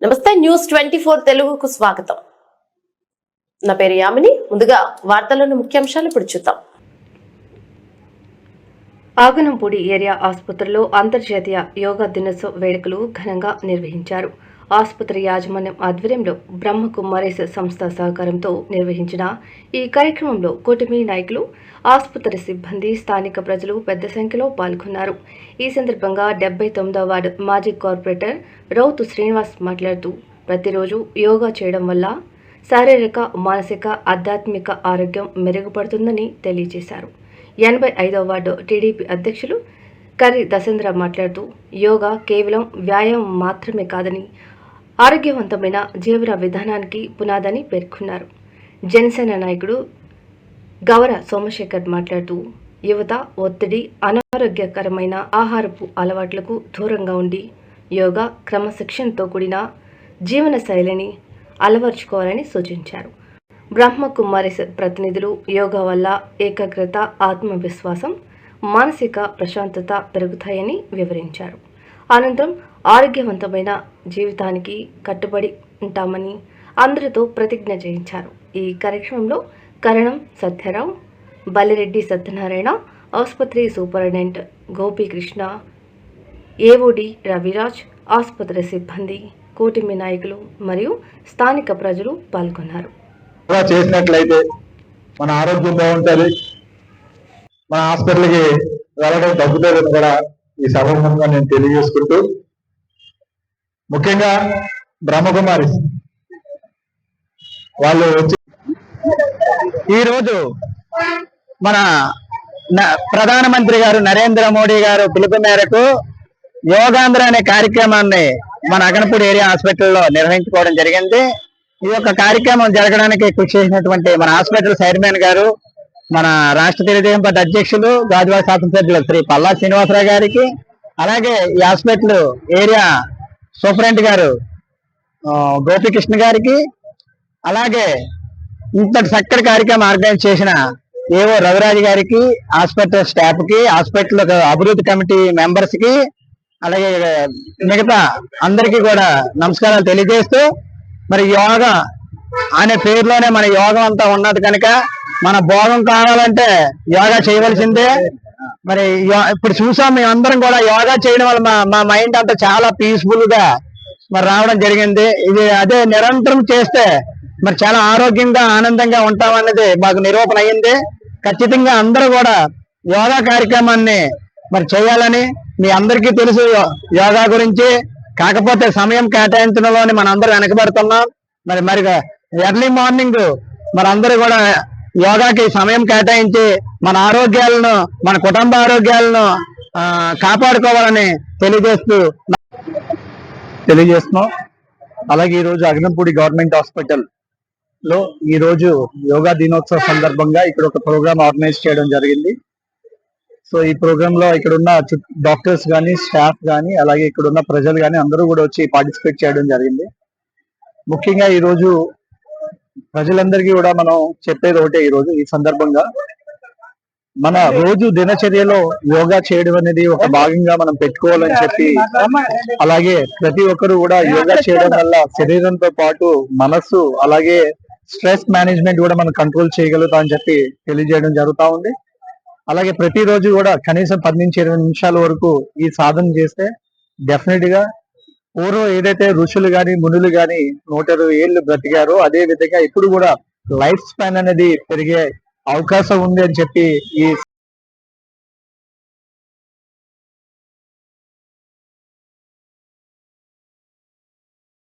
నమస్తే న్యూస్ 24 తెలుగుకు స్వాగతం. నా పేరు యామిని. ముందుగా వార్తలను ముఖ్యాంశాలు ఇప్పుడు చూద్దాం. ఆగనంపూడి ఏరియా ఆసుపత్రిలో అంతర్జాతీయ యోగా దినోత్సవ వేడుకలు ఘనంగా నిర్వహించారు. ఆసుపత్రి యాజమాన్యం ఆధ్వర్యంలో బ్రహ్మకుమారీస్ సంస్థ సహకారంతో నిర్వహించిన ఈ కార్యక్రమంలో కూటమి నాయకులు, ఆసుపత్రి సిబ్బంది, స్థానిక ప్రజలు పెద్ద సంఖ్యలో పాల్గొన్నారు. ఈ సందర్భంగా 79వ వార్డు మాజీ కార్పొరేటర్ రౌతు శ్రీనివాస్ మాట్లాడుతూ, ప్రతిరోజు యోగా చేయడం వల్ల శారీరక, మానసిక, ఆధ్యాత్మిక ఆరోగ్యం మెరుగుపడుతుందని తెలియజేశారు. 85వ వార్డు టీడీపీ అధ్యక్షులు కర్రి దశేంద్ర మాట్లాడుతూ, యోగా కేవలం వ్యాయామం మాత్రమే కాదని, ఆరోగ్యవంతమైన జీవన విధానానికి పునాదని పేర్కొన్నారు. జనసేన నాయకుడు గవర సోమశేఖర్ మాట్లాడుతూ, యువత ఒత్తిడి, అనారోగ్యకరమైన ఆహారపు అలవాట్లకు దూరంగా ఉండి యోగా, క్రమశిక్షణతో కూడిన జీవన శైలిని అలవర్చుకోవాలని సూచించారు. బ్రహ్మకుమారీస్ ప్రతినిధులు యోగా వల్ల ఏకాగ్రత, ఆత్మవిశ్వాసం, మానసిక ప్రశాంతత పెరుగుతాయని వివరించారు. అనంతరం ఆరోగ్యవంతమైన జీవితానికి కట్టుబడి ఉంటామని అందరితో ప్రతిజ్ఞ చేయించారు. ఈ కార్యక్రమంలో కరణం సత్యరావు, బల్లిరెడ్డి సత్యనారాయణ, ఆసుపత్రి సూపరింటెండెంట్ గోపీకృష్ణ, ఏఓడి రవిరాజ్, ఆసుపత్రి సిబ్బంది, కూటమి నాయకులు మరియు స్థానిక ప్రజలు పాల్గొన్నారు. చేసినట్లయితే మన ఆరోగ్యం బాగుంటుంది, మన హాస్పిటల్కి వెళ్ళడం తగ్గుతుందని కూడా ఈ సభముఖంగా నేను తెలియజేసుకుంటూ, ముఖ్యంగా బ్రహ్మకుమారి వాళ్ళు వచ్చి ఈరోజు మన ప్రధానమంత్రి గారు నరేంద్ర మోడీ గారు పిలుపు మేరకు యోగాంధ్ర అనే కార్యక్రమాన్ని మన అగనపూడి ఏరియా హాస్పిటల్లో నిర్వహించుకోవడం జరిగింది. ఈ యొక్క కార్యక్రమం జరగడానికి కృషి చేసినటువంటి మన హాస్పిటల్ చైర్మన్ గారు, మన రాష్ట్ర తెలుగుదేశం పార్టీ అధ్యక్షులు, గాజువాక శాసనసభ్యులు శ్రీ పల్లా శ్రీనివాసరావు గారికి, అలాగే ఈ హాస్పిటల్ ఏరియా సూపరింటెండెంట్ గారు గోపీకృష్ణ గారికి, అలాగే ఇంతటి చక్కటి కార్యక్రమం ఆర్గనైజ్ చేసిన ఏవో రవిరాజు గారికి, హాస్పిటల్ స్టాఫ్ కి, హాస్పిటల్ అభివృద్ధి కమిటీ మెంబర్స్ కి, అలాగే మిగతా అందరికీ కూడా నమస్కారాలు తెలియజేస్తూ, మరి యోగా అనే పేరులోనే మన యోగం అంతా ఉన్నది కనుక మన భోగం కావాలంటే యోగా చేయవలసిందే. మరి ఇప్పుడు చూసాం, మేమందరం కూడా యోగా చేయడం వల్ల మా మైండ్ అంతా చాలా పీస్ఫుల్ గా మరి రావడం జరిగింది. ఇది అదే నిరంతరం చేస్తే మరి చాలా ఆరోగ్యంగా, ఆనందంగా ఉంటామన్నది మాకు నిరూపణ అయింది. ఖచ్చితంగా అందరూ కూడా యోగా కార్యక్రమాన్ని మరి చేయాలని మీ అందరికీ తెలుసు యోగా గురించి. కాకపోతే సమయం కేటాయించడంలోనే మన అందరూ వెనకబడుతున్నాం. మరి ఎర్లీ మార్నింగ్ మరి అందరూ కూడా యోగాకి సమయం కేటాయించి మన ఆరోగ్యాలను, మన కుటుంబ ఆరోగ్యాలను కాపాడుకోవాలని తెలియజేస్తున్నాం. అలాగే ఈరోజు అగనంపూడి గవర్నమెంట్ హాస్పిటల్ లో ఈరోజు యోగా దినోత్సవ సందర్భంగా ఇక్కడ ఒక ప్రోగ్రామ్ ఆర్గనైజ్ చేయడం జరిగింది. సో ఈ ప్రోగ్రామ్ లో ఇక్కడ ఉన్న డాక్టర్స్ కానీ, స్టాఫ్ కానీ, అలాగే ఇక్కడ ఉన్న ప్రజలు కానీ అందరూ కూడా వచ్చి పార్టిసిపేట్ చేయడం జరిగింది. ముఖ్యంగా ఈరోజు ప్రజలందరికీ కూడా మనం చెప్పేది ఒకటే, ఈరోజు ఈ సందర్భంగా మన రోజు దినచర్యలో యోగా చేయడం అనేది ఒక భాగంగా మనం పెట్టుకోవాలని చెప్పి, అలాగే ప్రతి ఒక్కరు కూడా యోగా చేయడం వల్ల శరీరంతో పాటు మనస్సు, అలాగే స్ట్రెస్ మేనేజ్మెంట్ కూడా మనం కంట్రోల్ చేయగలుగుతాం అని చెప్పి తెలియజేయడం జరుగుతూ ఉంది. అలాగే ప్రతిరోజు కూడా కనీసం 10 నుంచి 20 నిమిషాల వరకు ఈ సాధన చేస్తే డెఫినెట్ గా పూర్వం ఏదైతే ఋషులు గాని, మునులు గాని 120 ఏళ్ళు బ్రతికారో అదే విధంగా ఇప్పుడు కూడా లైఫ్ స్పాన్ అనేది పెరిగే అవకాశం ఉంది అని చెప్పి ఈ